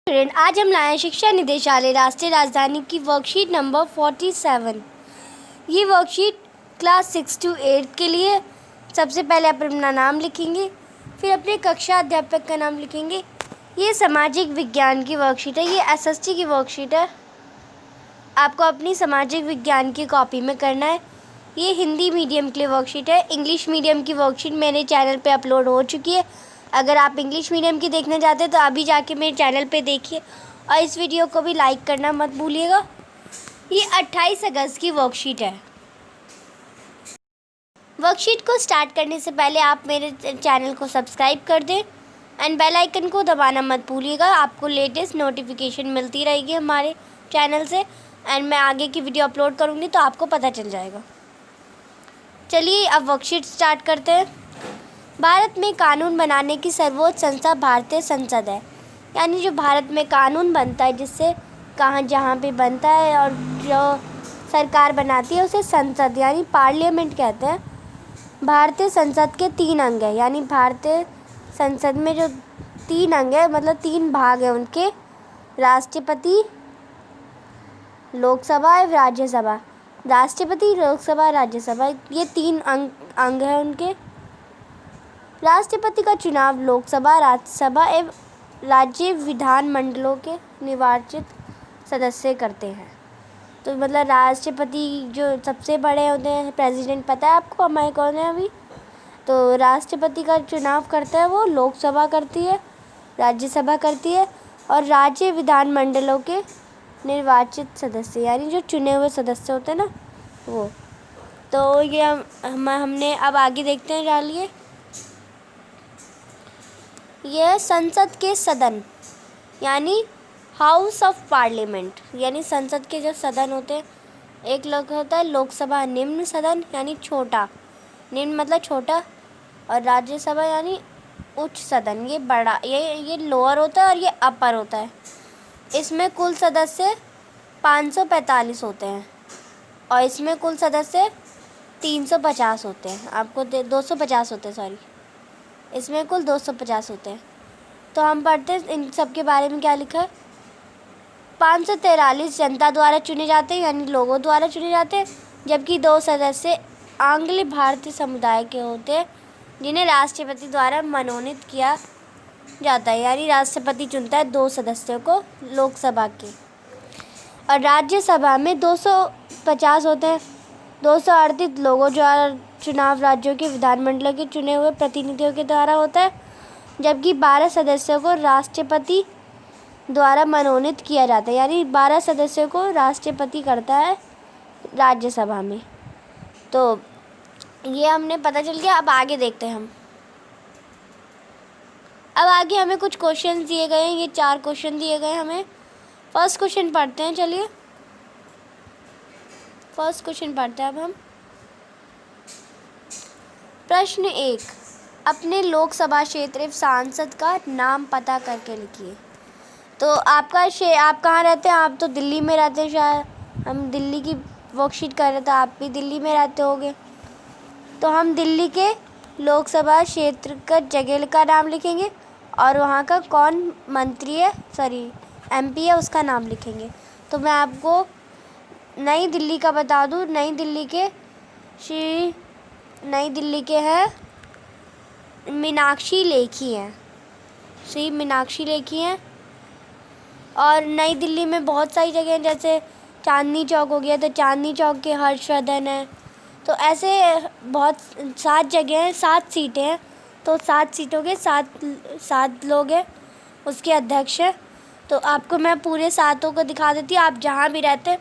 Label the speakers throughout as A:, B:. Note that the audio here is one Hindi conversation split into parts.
A: स्टूडेंट, आज हम लाए हैं शिक्षा निदेशालय राष्ट्रीय राजधानी की वर्कशीट नंबर 47। ये वर्कशीट क्लास 6 to 8 के लिए। सबसे पहले आप अपना नाम लिखेंगे, फिर अपने कक्षा अध्यापक का नाम लिखेंगे। ये सामाजिक विज्ञान की वर्कशीट है, ये एसएसटी की वर्कशीट है। आपको अपनी सामाजिक विज्ञान की कॉपी में करना है। ये हिंदी मीडियम के लिए वर्कशीट है। इंग्लिश मीडियम की वर्कशीट मेरे चैनल पे अपलोड हो चुकी है। अगर आप इंग्लिश मीडियम की देखना चाहते हैं तो अभी जाके मेरे चैनल पे देखिए और इस वीडियो को भी लाइक करना मत भूलिएगा। ये 28 अगस्त की वर्कशीट है। वर्कशीट को स्टार्ट करने से पहले आप मेरे चैनल को सब्सक्राइब कर दें एंड बेल आइकन को दबाना मत भूलिएगा। आपको लेटेस्ट नोटिफिकेशन मिलती रहेगी हमारे चैनल से एंड मैं आगे की वीडियो अपलोड करूँगी तो आपको पता चल जाएगा। चलिए अब वर्कशीट स्टार्ट करते हैं। भारत में कानून बनाने की सर्वोच्च संस्था भारतीय संसद है। यानी जो भारत में कानून बनता है, जिससे जहाँ पे बनता है और जो सरकार बनाती है उसे संसद यानी पार्लियामेंट कहते हैं। भारतीय संसद के 3 अंग हैं, यानी भारतीय संसद में जो 3 अंग है मतलब 3 भाग हैं उनके, राष्ट्रपति, लोकसभा एवं राज्यसभा। राष्ट्रपति, लोकसभा, राज्यसभा, ये 3 अंग हैं उनके। राष्ट्रपति का चुनाव लोकसभा, राज्यसभा एवं राज्य विधानमंडलों के निर्वाचित सदस्य करते हैं। तो मतलब राष्ट्रपति जो सबसे बड़े होते हैं, प्रेसिडेंट, पता है आपको हमारे कौन है अभी? तो राष्ट्रपति का चुनाव करता है वो, लोकसभा करती है, राज्यसभा करती है और राज्य विधानमंडलों के निर्वाचित सदस्य यानी जो चुने हुए सदस्य होते हैं ना वो। तो ये हमने अब आगे देखते हैं, डालिए। यह संसद के सदन यानी हाउस ऑफ पार्लियामेंट, यानी संसद के जो सदन होते हैं, एक लोग होता है लोकसभा निम्न सदन यानी छोटा, निम्न मतलब छोटा, और राज्यसभा यानी उच्च सदन, ये बड़ा, ये लोअर होता है और ये अपर होता है। इसमें कुल सदस्य 545 होते हैं और इसमें कुल सदस्य 350 होते हैं। आपको 250 होते हैं, सॉरी, इसमें कुल 250 होते हैं। तो हम पढ़ते हैं इन सब के बारे में क्या लिखा है। 543 जनता द्वारा चुने जाते हैं यानी लोगों द्वारा चुने जाते हैं, जबकि 2 सदस्य आंग्ल भारतीय समुदाय के होते हैं जिन्हें राष्ट्रपति द्वारा मनोनीत किया जाता है, यानी राष्ट्रपति चुनता है 2 सदस्यों को लोकसभा के। और राज्यसभा में 250 होते हैं। 238 लोगों द्वारा चुनाव राज्यों के विधानमंडलों के चुने हुए प्रतिनिधियों के द्वारा होता है, जबकि 12 सदस्यों को राष्ट्रपति द्वारा मनोनीत किया जाता है, यानी 12 सदस्यों को राष्ट्रपति करता है राज्यसभा में। तो ये हमने पता चल गया। अब आगे देखते हैं हम। अब आगे हमें कुछ क्वेश्चन दिए गए हैं, ये 4 क्वेश्चन दिए गए हमें। फर्स्ट क्वेश्चन पढ़ते हैं, चलिए फर्स्ट क्वेश्चन पढ़ते हैं अब हम। प्रश्न 1, अपने लोकसभा क्षेत्र एवं सांसद का नाम पता करके लिखिए। तो आप कहाँ रहते हैं? आप तो दिल्ली में रहते हैं शायद। हम दिल्ली की वर्कशीट कर रहे थे, आप भी दिल्ली में रहते होंगे। तो हम दिल्ली के लोकसभा क्षेत्र का जगह का नाम लिखेंगे और वहाँ का कौन मंत्री है, सॉरी एमपी है, उसका नाम लिखेंगे। तो मैं आपको नई दिल्ली का बता दूँ। नई दिल्ली के हैं मीनाक्षी लेखी हैं, श्री मीनाक्षी लेखी हैं। और नई दिल्ली में बहुत सारी जगह हैं, जैसे चांदनी चौक हो गया, तो चांदनी चौक के हर्षवर्धन है। तो ऐसे बहुत 7 जगह हैं, 7 सीटें हैं। तो 7 सीटों के 7 लोग हैं, उसके अध्यक्ष हैं। तो आपको मैं पूरे 7 को दिखा देती हूँ, आप जहाँ भी रहते हैं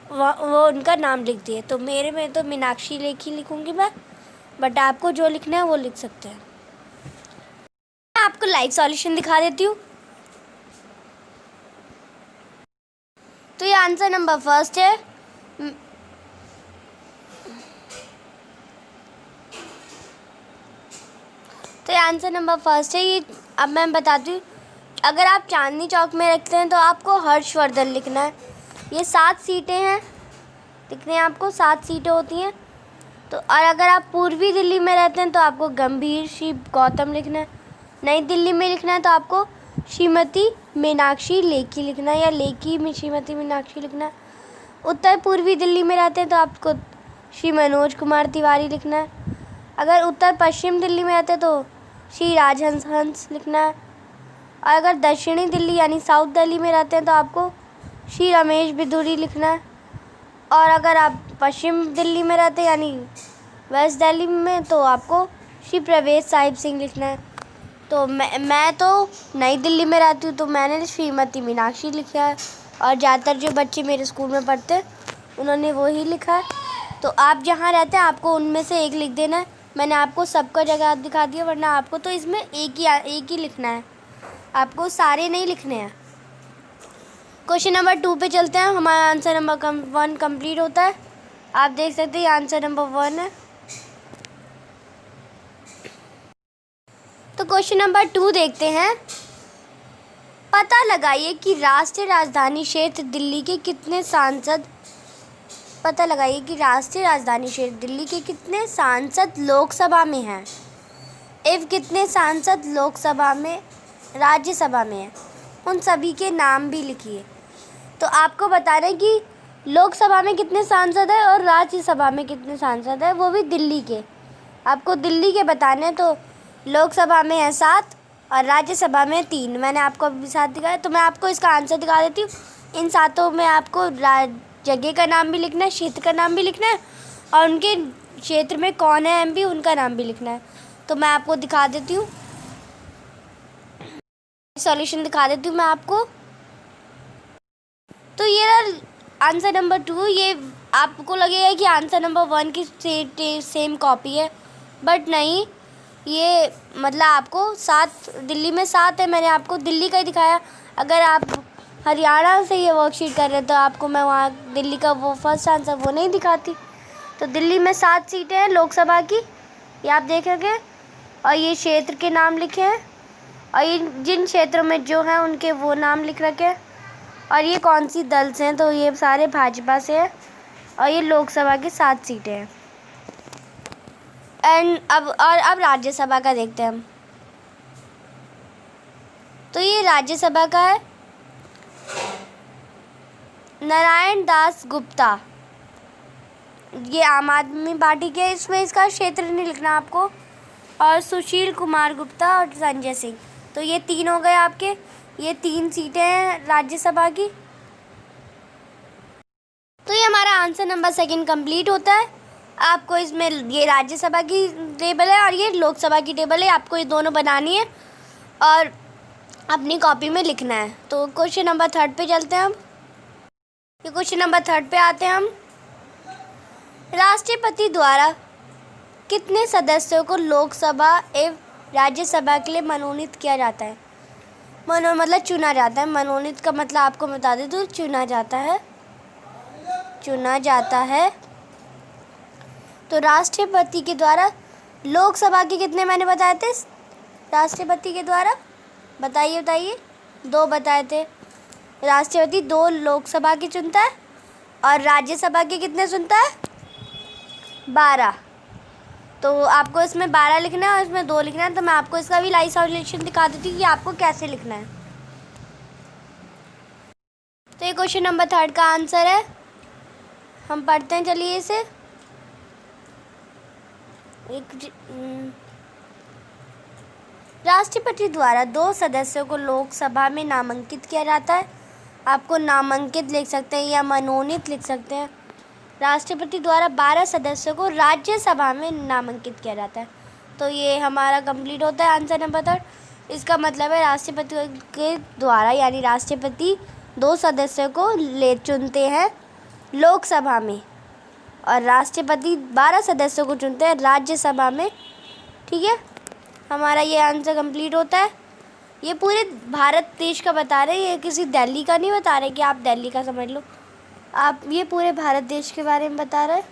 A: वो उनका नाम लिख दिए। तो मेरे में तो मीनाक्षी लेखी लिखूँगी मैं, बट आपको जो लिखना है वो लिख सकते हैं। मैं आपको लाइव सॉल्यूशन दिखा देती हूँ। तो ये आंसर नंबर फर्स्ट है। तो ये आंसर नंबर फर्स्ट है। ये अब मैं बताती हूँ। अगर आप चांदनी चौक में रखते हैं तो आपको हर्षवर्धन लिखना है। ये 7 सीटें हैं, लिखने हैं आपको, 7 सीटें होती हैं। तो और अगर आप पूर्वी दिल्ली में रहते हैं तो आपको गंभीर सिंह गौतम लिखना है। नई दिल्ली में लिखना है तो आपको श्रीमती मीनाक्षी लेखी लिखना है या लेखी में श्रीमती मीनाक्षी लिखना है। उत्तर पूर्वी दिल्ली में रहते हैं तो आपको श्री मनोज कुमार तिवारी लिखना है। अगर उत्तर पश्चिम दिल्ली में रहते हैं तो श्री राजहंस हंस लिखना है। और अगर दक्षिणी दिल्ली यानी साउथ दिल्ली में रहते हैं तो आपको श्री रमेश बिधूरी लिखना है। और अगर आप पश्चिम दिल्ली में रहते हैं यानी वेस्ट दिल्ली में तो आपको श्री प्रवेश साहिब सिंह लिखना है। तो मैं तो नई दिल्ली में रहती हूँ तो मैंने श्रीमती मीनाक्षी लिखा है और ज़्यादातर जो बच्चे मेरे स्कूल में पढ़ते हैं उन्होंने वो ही लिखा है। तो आप जहाँ रहते हैं आपको उनमें से एक लिख देना है। मैंने आपको सबका जगह दिखा दिया, वरना आपको तो इसमें एक ही लिखना है, आपको सारे नहीं लिखने हैं। क्वेश्चन नंबर 2 पे चलते हैं। हमारा आंसर नंबर 1 कंप्लीट होता है। आप देख सकते हैं आंसर नंबर 1 है। तो क्वेश्चन नंबर 2 देखते हैं। पता लगाइए कि राष्ट्रीय राजधानी क्षेत्र दिल्ली के कितने सांसद लोकसभा में हैं। कितने सांसद लोकसभा में राज्यसभा में हैं, उन सभी के नाम भी लिखिए। तो आपको बताना है कि लोकसभा में कितने सांसद हैं और राज्यसभा में कितने सांसद हैं, वो भी दिल्ली के। आपको दिल्ली के बताने हैं। तो लोकसभा में है 7 और राज्यसभा में 3। मैंने आपको अभी 7 दिखाया, तो मैं आपको इसका आंसर दिखा देती हूँ। इन 7 में आपको जगह का नाम भी लिखना है, क्षेत्र का नाम भी लिखना है और उनके क्षेत्र में कौन है एमपी उनका नाम भी लिखना है। तो मैं आपको दिखा देती हूँ, सॉल्यूशन दिखा देती हूँ मैं आपको। तो ये रहा आंसर नंबर 2। ये आपको लगेगा कि आंसर नंबर 1 की सेम कॉपी है, बट नहीं। ये मतलब आपको 7 दिल्ली में 7 है, मैंने आपको दिल्ली का ही दिखाया। अगर आप हरियाणा से ये वर्कशीट कर रहे हैं तो आपको मैं वहाँ दिल्ली का वो फर्स्ट आंसर वो नहीं दिखाती। तो दिल्ली में 7 सीटें हैं लोकसभा की, ये आप देखेंगे। और ये क्षेत्र के नाम लिखे हैं और ये जिन क्षेत्रों में जो हैं उनके वो नाम लिख रखे हैं। और ये कौन सी दल से हैं, तो ये सारे भाजपा से हैं और ये लोकसभा की 7 सीटें हैं। अब राज्यसभा का देखते हैं हम। तो ये राज्यसभा का है नारायण दास गुप्ता, ये आम आदमी पार्टी के, इसमें इसका क्षेत्र नहीं लिखना आपको। और सुशील कुमार गुप्ता और संजय सिंह, तो ये 3 हो गए आपके। ये 3 सीटें हैं राज्यसभा की। तो ये हमारा आंसर नंबर 2 कंप्लीट होता है। आपको इसमें ये राज्यसभा की टेबल है और ये लोकसभा की टेबल है, आपको ये दोनों बनानी है और अपनी कॉपी में लिखना है। तो क्वेश्चन नंबर 3 पे चलते हैं हम। ये क्वेश्चन नंबर 3 पे आते हैं हम। राष्ट्रपति द्वारा कितने सदस्यों को लोकसभा एवं राज्यसभा के लिए मनोनीत किया जाता है? मतलब चुना जाता है। मनोनीत का मतलब आपको बता दें तो चुना जाता है। तो राष्ट्रपति के द्वारा लोकसभा के कितने मैंने बताए थे राष्ट्रपति के द्वारा? बताइए 2 बताए थे। राष्ट्रपति 2 लोकसभा की चुनता है और राज्यसभा के कितने चुनता है? 12। तो आपको इसमें 12 लिखना है और इसमें 2 लिखना है। तो मैं आपको इसका भी लाइव सॉल्यूशन दिखा देती हूँ कि आपको कैसे लिखना है। तो ये क्वेश्चन नंबर 3 का आंसर है। हम पढ़ते हैं, चलिए इसे। राष्ट्रपति द्वारा 2 सदस्यों को लोकसभा में नामांकित किया जाता है। आपको नामांकित लिख सकते हैं या मनोनीत लिख सकते हैं। राष्ट्रपति द्वारा 12 सदस्यों को राज्यसभा में नामांकित किया जाता है। तो ये हमारा कंप्लीट होता है आंसर नंबर 3। इसका मतलब है राष्ट्रपति के द्वारा यानी राष्ट्रपति 2 सदस्यों को चुनते हैं लोकसभा में और राष्ट्रपति 12 सदस्यों को चुनते हैं राज्यसभा में। ठीक है, हमारा ये आंसर कंप्लीट होता है। ये पूरे भारत देश का बता रहे हैं, ये किसी दिल्ली का नहीं बता रहे कि आप दिल्ली का समझ लो। आप ये पूरे भारत देश के बारे में बता रहे हैं।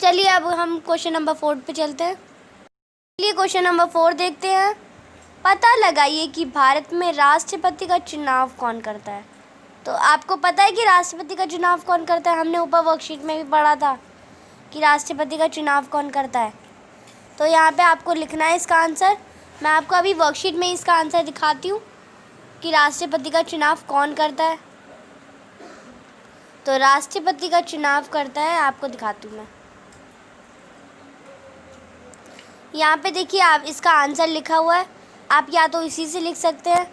A: चलिए अब हम क्वेश्चन नंबर 4 पे चलते हैं। चलिए क्वेश्चन नंबर 4 देखते हैं। पता लगाइए कि भारत में राष्ट्रपति का चुनाव कौन करता है। तो आपको पता है कि राष्ट्रपति का चुनाव कौन करता है? हमने ऊपर वर्कशीट में भी पढ़ा था कि राष्ट्रपति का चुनाव कौन करता है। तो यहाँ पे आपको लिखना है इसका आंसर। मैं आपको अभी वर्कशीट में इसका आंसर दिखाती हूँ कि राष्ट्रपति का चुनाव कौन करता है। तो राष्ट्रपति का चुनाव करता है, आपको दिखाती हूँ मैं। यहाँ पे देखिए आप इसका आंसर लिखा हुआ है, आप या तो इसी से लिख सकते हैं।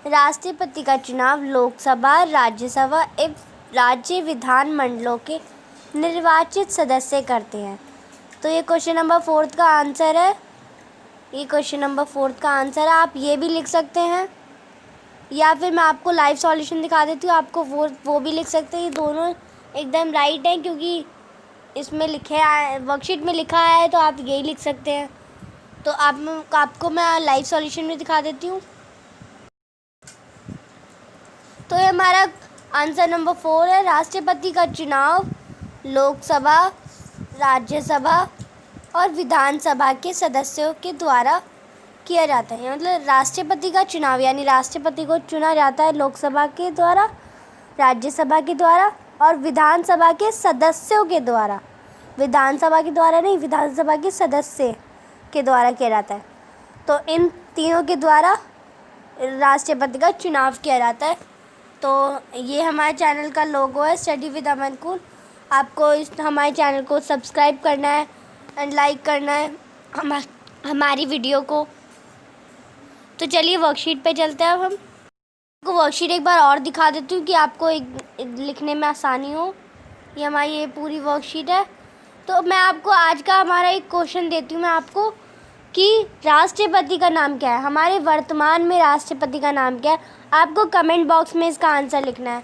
A: राष्ट्रपति का चुनाव लोकसभा, राज्यसभा एवं राज्य विधान मंडलों के निर्वाचित सदस्य करते हैं। तो ये क्वेश्चन नंबर 4 का आंसर है। ये क्वेश्चन नंबर 4 का आंसर है। आप ये भी लिख सकते हैं या फिर मैं आपको लाइव सॉल्यूशन दिखा देती हूँ, आपको वो भी लिख सकते हैं। ये दोनों एकदम राइट हैं क्योंकि इसमें लिखे वर्कशीट में लिखा है, तो आप यही लिख सकते हैं। तो आपको मैं लाइव सॉल्यूशन में दिखा देती हूँ। तो ये हमारा आंसर नंबर 4 है। राष्ट्रपति का चुनाव लोकसभा, राज्यसभा और विधानसभा के सदस्यों के द्वारा किया जाता है। मतलब राष्ट्रपति का चुनाव यानी राष्ट्रपति को चुना जाता है लोकसभा के द्वारा, राज्यसभा के द्वारा और विधानसभा के सदस्यों के द्वारा। विधानसभा के द्वारा नहीं, विधानसभा के सदस्य के द्वारा किया जाता है। तो इन तीनों के द्वारा राष्ट्रपति का चुनाव किया जाता है। तो ये हमारे चैनल का लोगो है, स्टडी विद अमन कूल। आपको हमारे चैनल को सब्सक्राइब करना है एंड लाइक करना है हमारी वीडियो को। तो चलिए वर्कशीट पे चलते हैं। अब हम आपको वर्कशीट एक बार और दिखा देती हूँ कि आपको एक लिखने में आसानी हो। ये हमारी ये पूरी वर्कशीट है। तो मैं आपको आज का हमारा एक क्वेश्चन देती हूँ मैं आपको कि राष्ट्रपति का नाम क्या है, हमारे वर्तमान में राष्ट्रपति का नाम क्या है। आपको कमेंट बॉक्स में इसका आंसर लिखना है।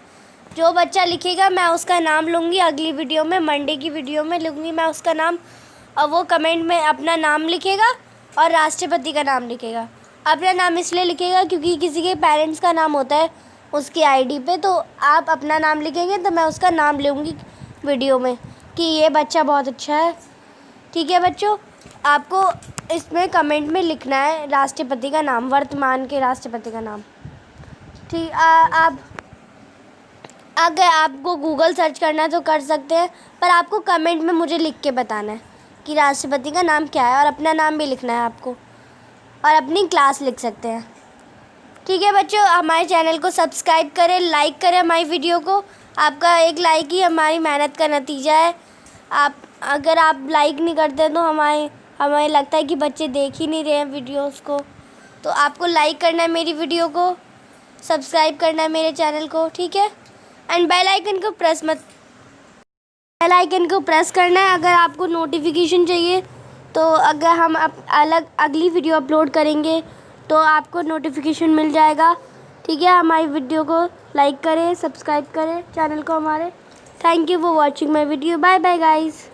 A: जो बच्चा लिखेगा मैं उसका नाम लूँगी अगली वीडियो में, मंडे की वीडियो में लूँगी मैं उसका नाम, और वो कमेंट में अपना नाम लिखेगा और राष्ट्रपति का नाम लिखेगा। अपना नाम इसलिए लिखेगा क्योंकि किसी के पेरेंट्स का नाम होता है उसकी आईडी पे, तो आप अपना नाम लिखेंगे तो मैं उसका नाम लूँगी वीडियो में कि ये बच्चा बहुत अच्छा है। ठीक है बच्चों, आपको इसमें कमेंट में लिखना है राष्ट्रपति का नाम, वर्तमान के राष्ट्रपति का नाम। ठीक, आप अगर आपको गूगल सर्च करना है तो कर सकते हैं, पर आपको कमेंट में मुझे लिख के बताना है कि राष्ट्रपति का नाम क्या है, और अपना नाम भी लिखना है आपको, और अपनी क्लास लिख सकते हैं। ठीक है बच्चों, हमारे चैनल को सब्सक्राइब करें, लाइक करें हमारी वीडियो को। आपका एक लाइक ही हमारी मेहनत का नतीजा है। अगर आप लाइक नहीं करते तो हमें लगता है कि बच्चे देख ही नहीं रहे हैं वीडियोस को। तो आपको लाइक करना है मेरी वीडियो को, सब्सक्राइब करना है मेरे चैनल को, ठीक है। एंड बेल आइकन को प्रेस करना है अगर आपको नोटिफिकेशन चाहिए। तो अगर हम अगली वीडियो अपलोड करेंगे तो आपको नोटिफिकेशन मिल जाएगा। ठीक है, हमारी वीडियो को लाइक करें, सब्सक्राइब करें चैनल को हमारे। Thank you for watching my video. Bye bye guys.